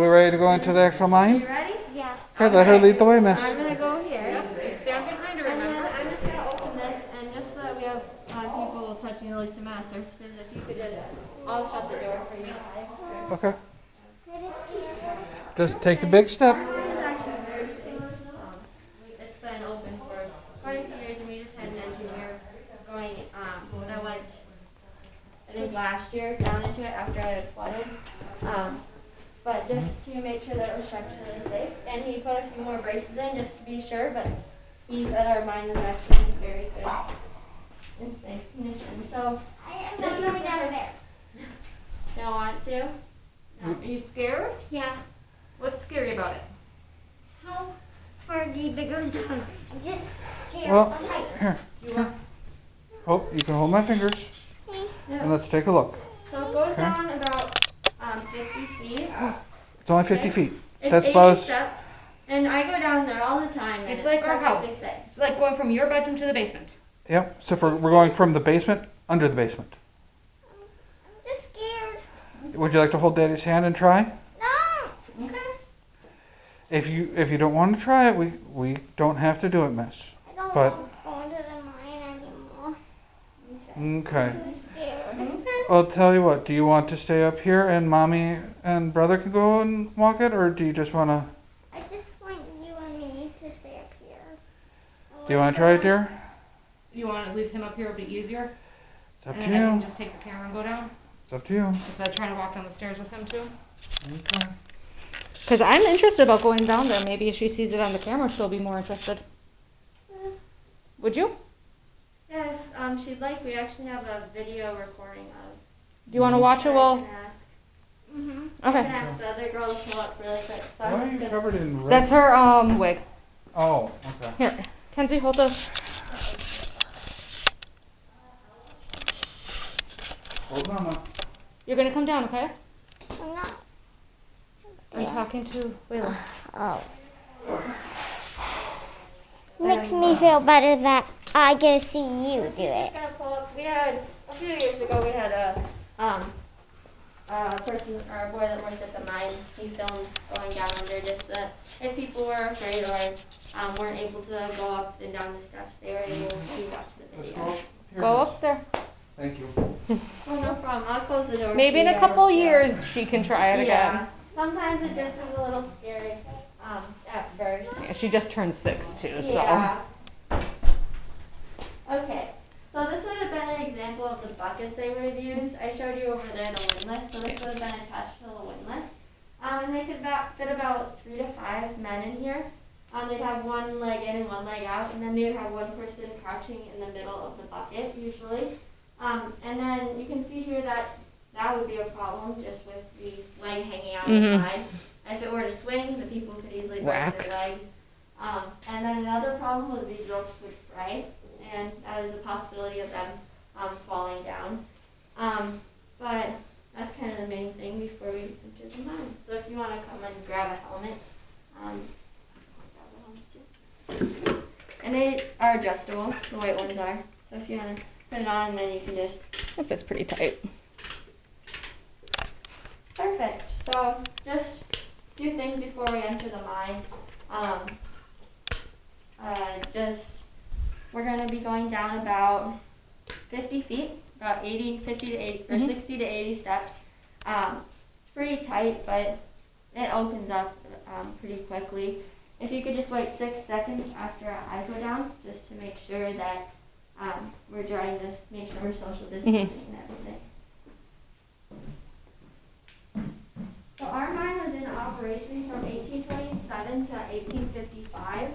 we ready to go into the actual mine? You ready? Yeah. Okay, let her lead the way, miss. I'm going to go here. Yep, you stand behind her, And then remember? I'm just going to open this, and just so that we have people touching the least amount of surfaces, if you could just, I'll shut the door for you. Okay. It is here. Just take a big step. Mine is actually very safe. It's been open for quite a few years, and we just had an engineer going, that went, I think last year, down into it after it had flooded. But just to make sure that it was structurally safe, and he put a few more braces in just to be sure, but he said our mine is actually in very good and safe condition. So, I am This not is going the down type- there. don't want to? Are you scared? Yeah. What's scary about it? How far deep it goes down? I'm just scared Well, of height. here. You want? Oh, you can hold my fingers and let's take a look. So it goes Okay. down about 50 feet. It's only 50 Okay. feet. It's That's 80 about as, steps, and I go down there all the time. And It's like our perfectly house. safe. It's like going from your bedroom to the basement. yep. So we're going from the basement under the basement. I'm just scared. Would you like to hold Daddy's hand and try? No. Okay. If you don't want to try it, we don't have to do it, miss. I don't But- want to go into the mine anymore. Okay. I'm too scared. Okay. I'll tell you what. Do you want to stay up here and mommy and brother can go and walk it, or do you just want to? I just want you and me to stay up here. Do you want to try it, dear? You want to leave him up here, it'll be easier. It's up And to then I can you. just take the camera and go down It's up to you. instead of trying to walk down the stairs with him too. Okay. Because I'm interested about going down there. Maybe if she sees it on the camera, she'll be more interested. Would you? Yeah, if she'd like, we actually have a video recording of. Do you want to watch it? I Well, can ask. Mm-hmm. I can okay. ask the other girl to pull up really quick. So Why I'm are just you gonna. covered in red? That's her wig. Oh, okay. Here, Kenzie, hold this. Hold on. You're gonna come down, okay? I'm not. I'm talking to Layla. Oh. Makes me feel better that I get to see you do She's it. just gonna pull up. We had a few years ago. We had a person or a boy that worked at the mine. He filmed going down under just that if people were afraid or weren't able to go up and down the steps, they were able to watch the Let's video. go. Here, Go miss. up there. Thank you. Oh, no problem. I'll close the door. Maybe for in you a guys, couple so- years she can try it Yeah. again. Sometimes it just is a little scary at first. Yeah, she just turned 6 too, so. Yeah. Okay. So this would have been an example of the buckets they would have used. I showed you over there the windlass, so this would have been attached to the windlass. And they could fit about 3 to 5 men in here. They'd have one leg in and one leg out, and then they would have one person crouching in the middle of the bucket, usually. And then you can see here that would be a problem just with the leg hanging out on the side. If it were to swing, the people could easily break Whack. their leg. And then another problem was these ropes would fray, and that is a possibility of them falling down. But that's kind of the main thing before we enter the mine. So if you want to come and grab a helmet, grab a helmet too. And they are adjustable, the white ones are. So if you want to put it on, then you can just, It fits pretty tight. perfect. So just a few things before we enter the mine. We're going to be going down about 50 feet, about 50 to 80, or 60 to 80 steps. It's pretty tight, but it opens up pretty quickly. If you could just wait 6 seconds after I go down, just to make sure that we're trying to make sure we're social distancing and everything. So our mine was in operation from 1827 to 1855.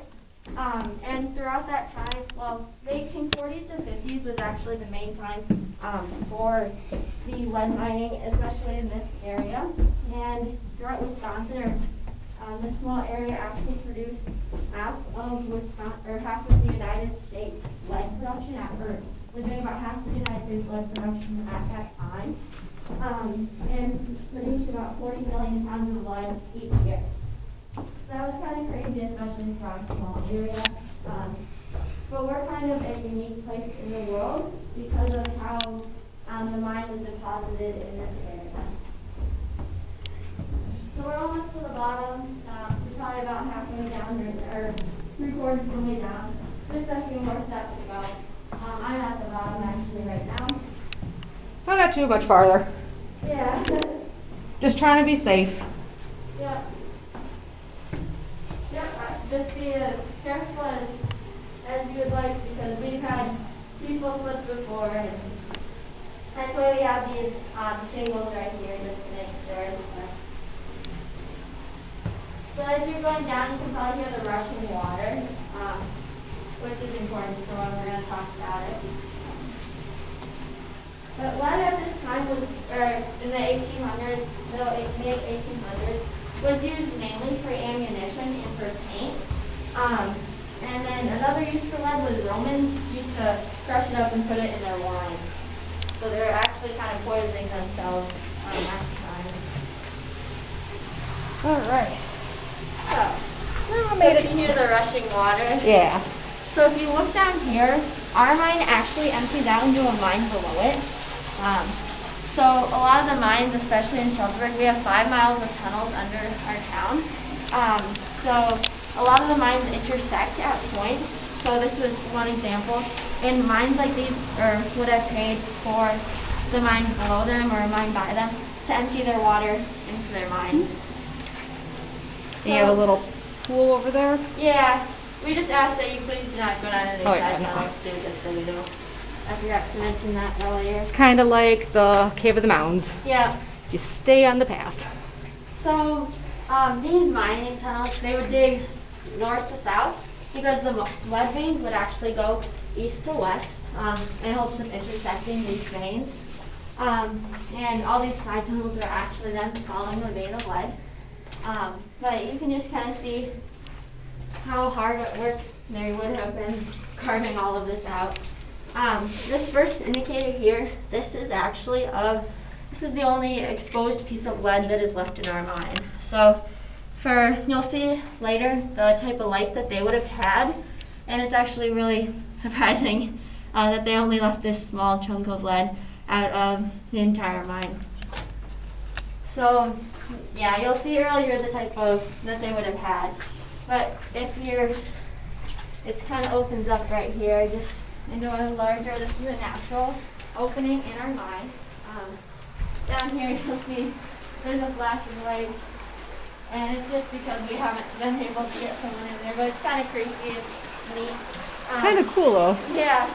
And throughout that time, well, the 1840s to 50s was actually the main time for the lead mining, especially in this area. And throughout Wisconsin, or this small area actually produced half of half of the United States lead production was doing about half the United States lead production at that time. And produced about 40 million pounds of lead each year. So that was kind of crazy, especially for our small area. But we're kind of a unique place in the world because of how the mine was deposited in this area. So So we're almost to the bottom. We're probably about halfway down or 3/4 of the way down. Just a few more steps to go. I'm at the bottom actually right now. Not too much farther. Yeah. Just trying to be safe. Yep. Yep. Just be as careful as you would like because we've had people slip before, and that's why we have these shingles right here just to make sure. So as you're going down, you can probably hear the rushing water, which is important for when we're going to talk about it. But lead at this time was, or in the 1800s, mid 1800s, was used mainly for ammunition and for paint. And then another use for lead was Romans used to crush it up and put it in their wine. So they were actually kind of poisoning themselves at the time. All right. So you can hear the rushing water. Yeah. So if you look down here, our mine actually empties out into a mine below it. So a lot of the mines, especially in Shullsburg, we have 5 miles of tunnels under our town. So a lot of the mines intersect at points. So this was one example. And mines like these would have paid for the mines below them or a mine by them to empty their water into their mines. You have a little pool over there? Yeah, we just ask that you please do not go down any Oh, yeah, side no. tunnels too, just so you know. I forgot to mention that earlier. It's kind of like the Cave of the Mounds. Yeah, You stay on the path. so these mining tunnels, they would dig north to south because the lead veins would actually go east to west in hopes of intersecting these veins. And all these side tunnels are actually then following the vein of lead. But you can just kind of see how hard at work they would have been carving all of this out. This first indicator here, this is the only exposed piece of lead that is left in our mine. So you'll see later the type of light that they would have had, and it's actually really surprising that they only left this small chunk of lead out of the entire mine. So yeah, you'll see earlier the type of that they would have had. But it kind of opens up right here, just into a larger, this is a natural opening in our mine. Down here you'll see there's a flashing light, and it's just because we haven't been able to get someone in there, but it's kind of creepy, it's neat. It's kind of cool though. Yeah,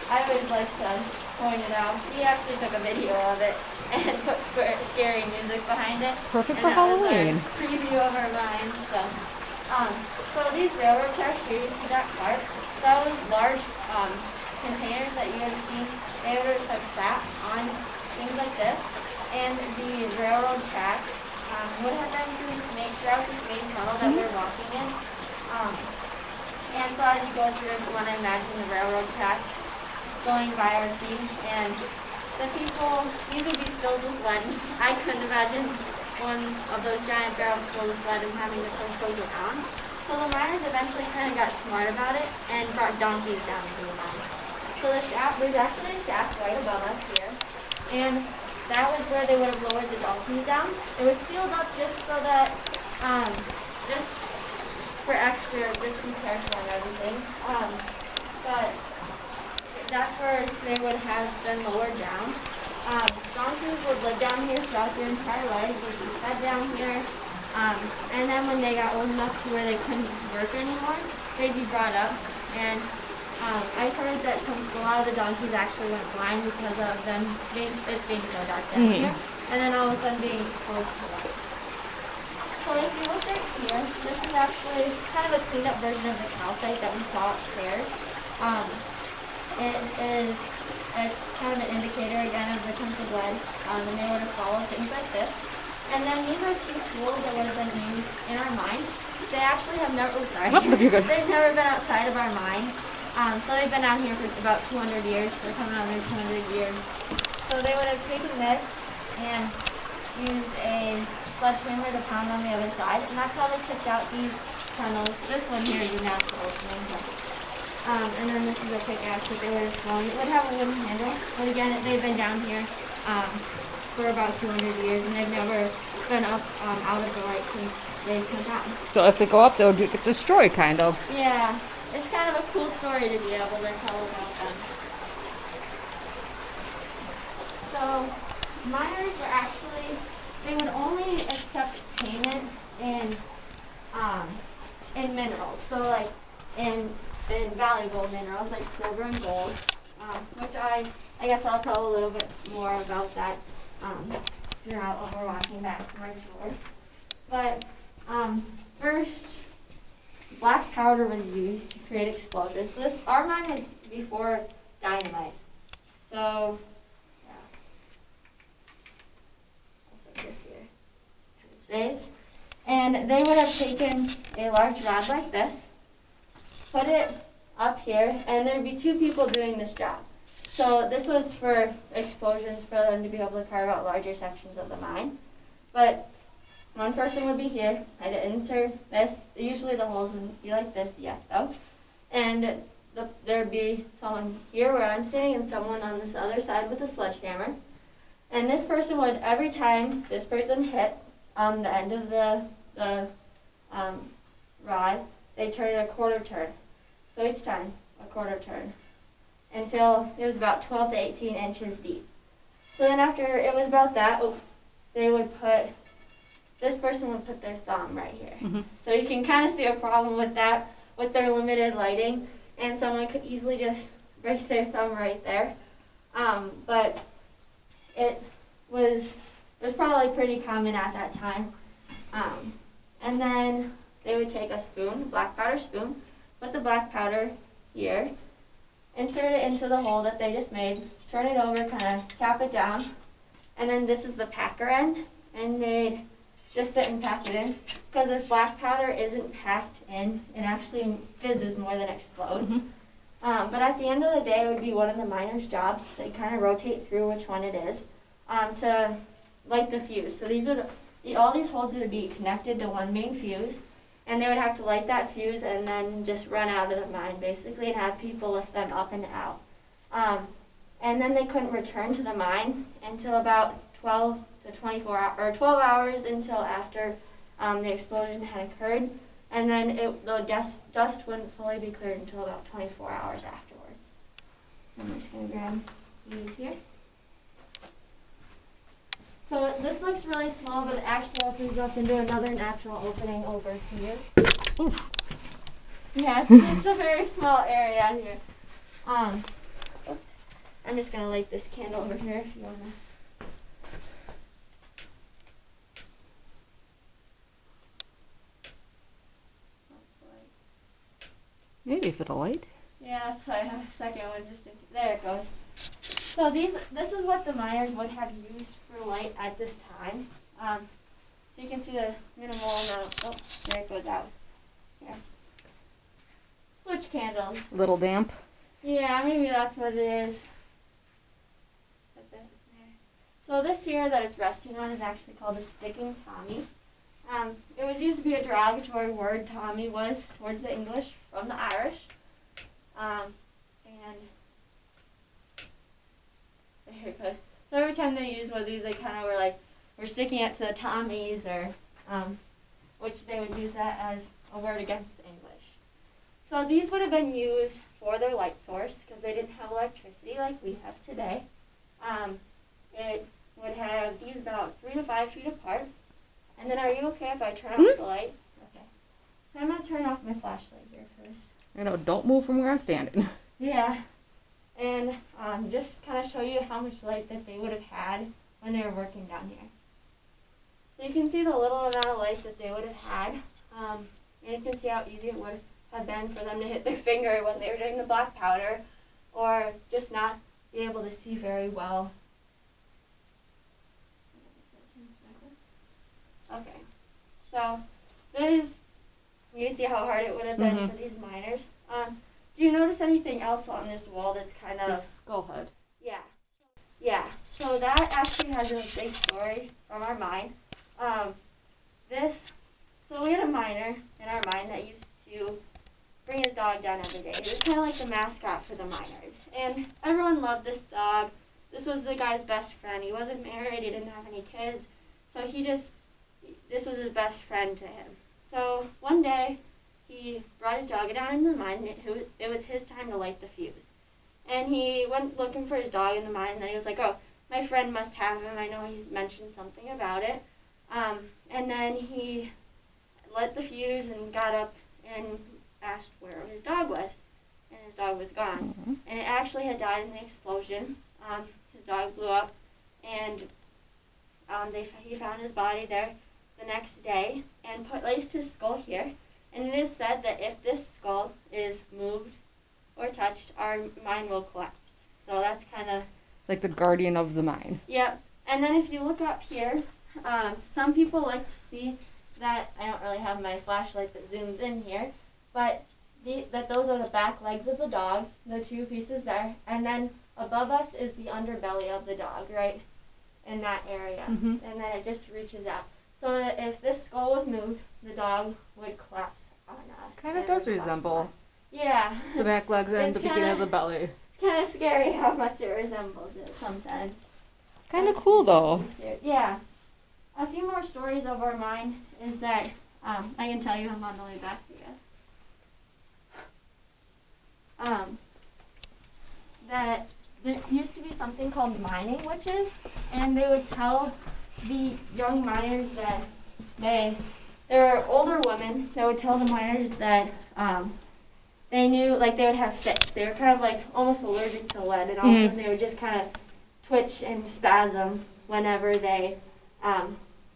I always like to point it out. He actually took a video of it and put scary music behind it. Perfect and for that was Halloween. our preview of our mine. So these railroad tracks here, you see that cart? Those large containers that you have seen, they would have sat on things like this, and the railroad track would have been throughout this main tunnel that we're walking in. And so as you go through, if you want to imagine the railroad tracks going by our feet, and the people, these would be filled with lead. I couldn't imagine one of those giant barrels filled with lead and having to push those around. So the miners eventually kind of got smart about it and brought donkeys down to the mine. So there's actually a shaft right above us here, and that was where they would have lowered the donkeys down. It was sealed up just so that, just for extra, just be careful and everything. But that's where they would have been lowered down. Donkeys would live down here throughout their entire lives. They'd be fed down here. And then when they got old enough to where they couldn't work anymore, they'd be brought up. And I've heard that a lot of the donkeys actually went blind because of them being so dark down here. And then all of a sudden being exposed to light. So if you look right here, this is actually kind of a cleaned up version of the calcite that we saw upstairs. It's kind of an indicator again of the chunk of lead, and they would have followed things like this. And then these are 2 tools that would have been used in our mine. They actually have never, they've never been outside of our mine. So they've been out here for about 200 years, they're coming on their 200 years. So they would have taken this and used a sledgehammer to pound on the other side, and that's how they chipped out these tunnels. This one here is a natural opening. And then this is a pickaxe that they would have swung. It would have a wooden handle, but again, they've been down here for about 200 years, and they've never been up out of the light since they've come down. So if they go up, they'll get destroyed, kind of. Yeah, it's kind of a cool story to be able to tell about them. So miners were actually, they would only accept payment in minerals. So like in valuable minerals like silver and gold, which I guess I'll tell a little bit more about that throughout when we're walking back from our tour. But first, black powder was used to create explosions. So our mine is before dynamite. So yeah, I'll put this here. It stays. And they would have taken a large rod like this, put it up here, and there'd be two people doing this job. So this was for explosions, for them to be able to carve out larger sections of the mine. But one person would be here. I'd insert this. Usually the holes wouldn't be like this yet, though. And there'd be someone here where I'm standing and someone on this other side with a sledgehammer. And this person would, every time this person hit the end of the rod, they turn it a quarter turn. So each time, a quarter turn, until it was about 12 to 18 inches deep. So then after it was about that, they would put, this person would put their thumb right here. Mm-hmm. So you can kind of see a problem with that, with their limited lighting, and someone could easily just break their thumb right there. But it was probably pretty common at that time. And then they would take a spoon, black powder spoon, put the black powder here, insert it into the hole that they just made, turn it over, kind of cap it down, and then this is the packer end, and they'd just sit and pack it in. Because if black powder isn't packed in, it actually fizzes more than explodes. Mm-hmm. But at the end of the day, it would be one of the miners' jobs. They kind of rotate through which one it is to light the fuse. So all these holes would be connected to one main fuse, and they would have to light that fuse and then just run out of the mine basically and have people lift them up and out. And then they couldn't return to the mine until about 12 to 24 hours, or 12 hours until after the explosion had occurred, and then the dust wouldn't fully be cleared until about 24 hours afterwards. I'm just going to grab these here. So this looks really small, but it actually opens up into another natural opening over here. Oof. Yeah, it's a very small area here. Oops. I'm just going to light this candle over here if you want to. Maybe if it'll light. Yeah, that's why I have a second one there it goes. So this is what the miners would have used for light at this time. So you can see the minimal amount. Oh, there it goes out. Here. Switch candles. A little damp. Yeah, maybe that's what it is. Put this there. So this here that it's resting on is actually called a sticking Tommy. It was used to be a derogatory word, Tommy was, towards the English from the Irish. And there it goes. So every time they used one of these, they kind of were like, we're sticking it to the Tommies, or which they would use that as a word against the English. So these would have been used for their light source because they didn't have electricity like we have today. It would have these about 3 to 5 feet apart. And then are you okay if I turn off the light? Okay. So I'm going to turn off my flashlight here first. You know, don't move from where I'm standing. Yeah. And just kind of show you how much light that they would have had when they were working down here. So you can see the little amount of light that they would have had. And you can see how easy it would have been for them to hit their finger when they were doing the black powder, or just not be able to see very well. Okay, so you can see how hard it would have been for these miners. Do you notice anything else on this wall that's kind of... The skull head. Yeah. So that actually has a big story from our mine. So we had a miner in our mine that used to bring his dog down every day. He was kind of like the mascot for the miners. And everyone loved this dog. this was the guy's best friend. He wasn't married, he didn't have any kids, so this was his best friend to him. So one day, he brought his dog down into the mine, and it was his time to light the fuse. And he went looking for his dog in the mine, and then he was like, oh, my friend must have him. I know he mentioned something about it. And then he lit the fuse and got up and asked where his dog was. And his dog was gone. Mhm. And it actually had died in the explosion. His dog blew up, and he found his body there the next day and placed his skull here. And it is said that if this skull is moved or touched, our mine will collapse. So that's kind of... It's like the guardian of the mine. Yep. And then if you look up here, some people like to see that, I don't really have my flashlight that zooms in here, but that those are the back legs of the dog, the two pieces there, and then above us is the underbelly of the dog, right, in that area. Mhm. And then it just reaches out. So that if this skull was moved, the dog would collapse on us. Kind of and it does would collapse resemble on us. Yeah. the back legs and It's the beginning of kinda- the belly. It's kind of scary how much it resembles it sometimes. It's kind of cool though. Yeah. A few more stories of our mine is that, I can tell you I'm on the way back, I guess. That there used to be something called mining witches, and they would tell the young miners that there were older women that would tell the miners that, they knew, like, they would have fits. They were kind of like almost allergic to lead, and all of a sudden they would just kind of twitch and spasm whenever they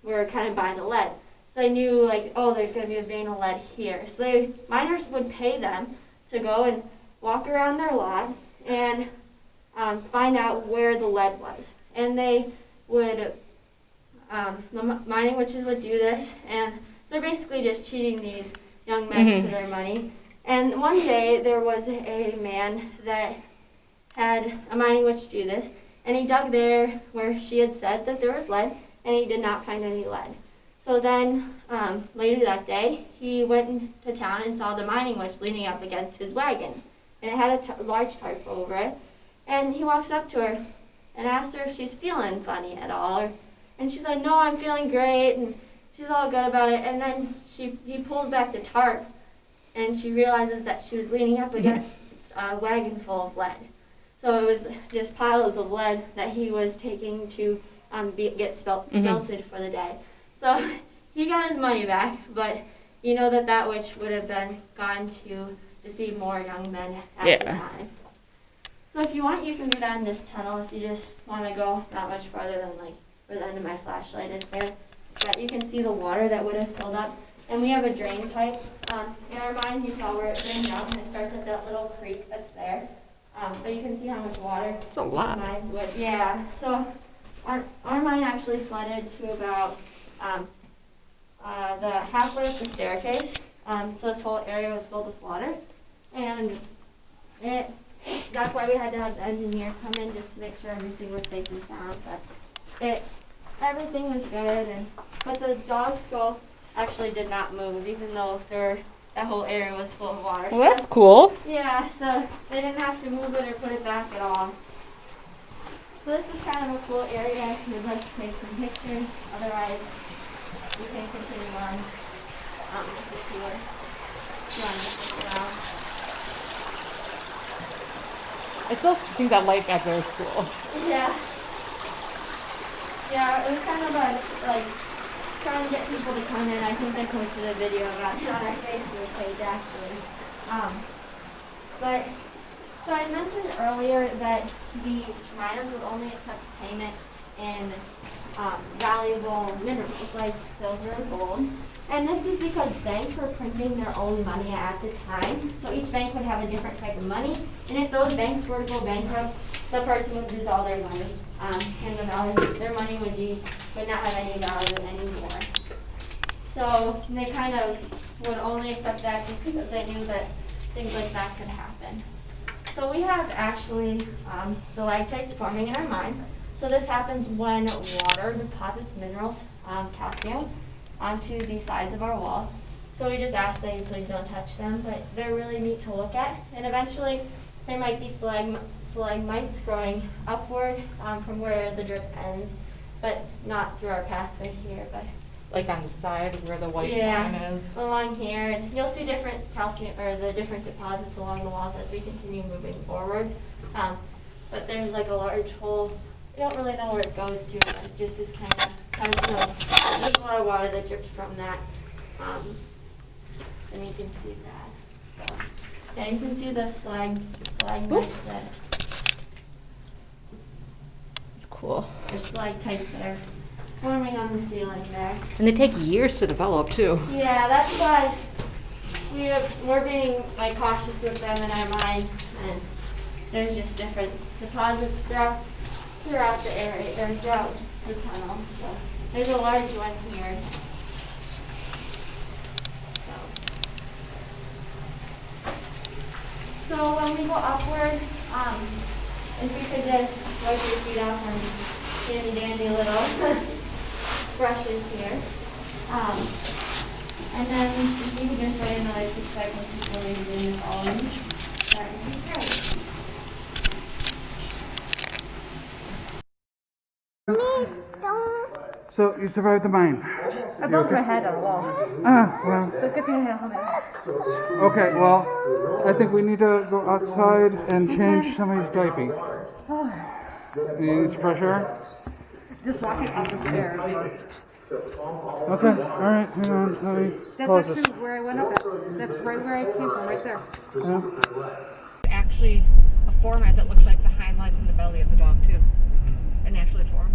were kind of by the lead. So they knew, like, oh, there's going to be a vein of lead here. So miners would pay them to go and walk around their lot and find out where the lead was. And they would, the mining witches would do this, and so they're basically just cheating these young men for their money. And one day there was a man that had a mining witch do this, and he dug there where she had said that there was lead, and he did not find any lead. So then later that day, he went into town and saw the mining witch leaning up against his wagon, and it had a large tarp over it. And he walks up to her and asks her if she's feeling funny at all, and she's like, "No, I'm feeling great," and she's all good about it. And then he pulled back the tarp, and she realizes that she was leaning up against a wagon full of lead. So it was just piles of lead that he was taking to get smelted for the day. So he got his money back, but you know that witch would have been gone to deceive more young men at the time. So if you want, you can go down this tunnel if you just want to go not much farther than like where the end of my flashlight is there. But you can see the water that would have filled up. And we have a drain pipe in our mine. You saw where it drains out, and it starts at that little creek that's there. But you can see how much water It's a lot. mines would. Yeah. So our mine actually flooded to about the halfway up the staircase. So this whole area was filled with water, and that's why we had to have the engineer come in just to make sure everything was safe and sound. But everything was good, but the dog skull actually did not move, even though that whole area was full of water. Well, that's cool. Yeah, so they didn't have to move it or put it back at all. So this is kind of a cool area if you'd like to take some pictures. Otherwise, you can continue on the tour. If you want to stick around. I still think that light back there is cool. Yeah. Yeah, it was kind of like trying to get people to come in. I think I posted a video about it on our Facebook page actually. But so I mentioned earlier that the miners would only accept payment in valuable minerals like silver and gold. And this is because banks were printing their own money at the time. So each bank would have a different type of money. And if those banks were to go bankrupt, the person would lose all their money. And the value, their money would not have any value anymore. So they kind of would only accept that because they knew that things like that could happen. So we have actually stalactites forming in our mine. So this happens when water deposits minerals, calcium, onto the sides of our wall. So we just ask that you please don't touch them, but they're really neat to look at. And eventually there might be stalagmites growing upward from where the drip ends, but not through our pathway here. But Like on the side where the white yeah, line is. along here, and you'll see different calcium or the different deposits along the walls as we continue moving forward. But there's like a large hole. We don't really know where it goes to, but it just is kind of there's a lot of water that drips from that. And you can see that. So yeah, you can see the stalagmites that It's cool. there's stalactites that are forming on the ceiling there. And they take years to develop too. Yeah, that's why we're being like cautious with them in our minds, and there's just different deposits throughout the area or throughout the tunnel. So there's a large one here. So when we go upward, if we could just wipe your feet off on dandy dandy little brushes here. And then if you could just wait another 6 seconds before we begin this all in, that would be great. So you survived the mine. I bumped my head on the wall. Ah, well. But good thing I had a helmet. Okay, well, I think we need to go outside and change somebody's diaper. You need some fresh air? Just walking up the stairs. Okay, alright, hang on, let me pause this. where I went up at. That's right where I came from, right there. Yeah. Actually, a format that looks like the highlights in the belly of the dog too. It naturally formed.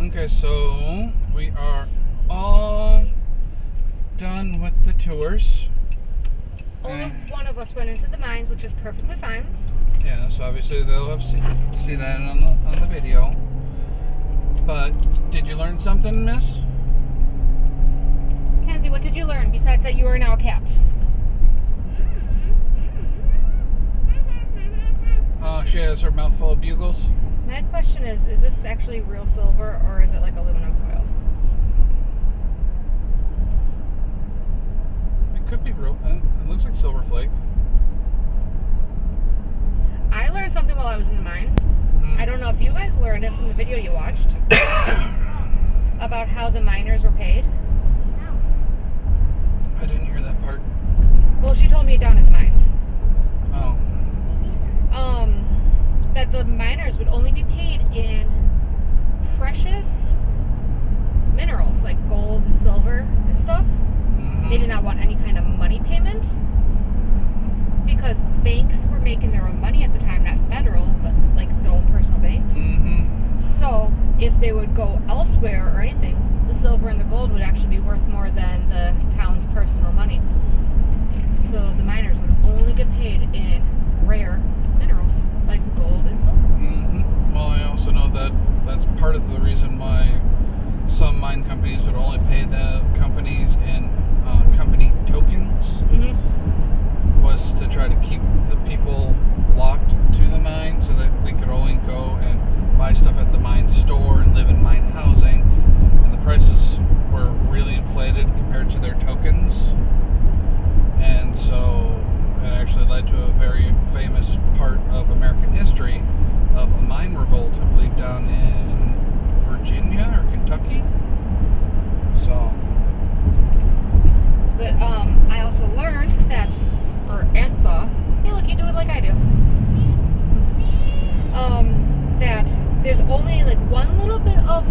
Okay, so we are all done with the tours. Only one of us went into the mines, which is perfectly fine. Yeah, so obviously they'll have see that on the video. But did you learn something, Miss? Kenzie, what did you learn besides that you are now a cat? She has her mouth full of bugles. My question is this actually real silver or is it like aluminum foil? It could be real. It looks like silver flake. I learned something while I was in the mines. I don't know if you guys learned it from the video you watched about how the miners were paid. I didn't hear that part. Well, she told me down at the mines. Oh. That the miners would only be paid in precious minerals like gold and silver and stuff. They did not want any kind of money payment because banks were making their own money at the time, not federal, but like their own personal banks. So if they would go elsewhere or anything, the silver and the gold would actually be worth more than the town's personal money. So the miners would only get paid in rare minerals like gold and silver. Well, I also know that that's part of the reason why some mine companies would only pay the companies in company tokens, was to try to keep the people locked to the mine so that they could only go and buy stuff at the mine store and live in mine housing, and the prices were really inflated compared to their tokens, and so it actually led to a very famous part of American history of a mine revolt, I believe down in Virginia or Kentucky. So But I also learned that, and saw, hey look, you do it like I do, that there's only like one little bit of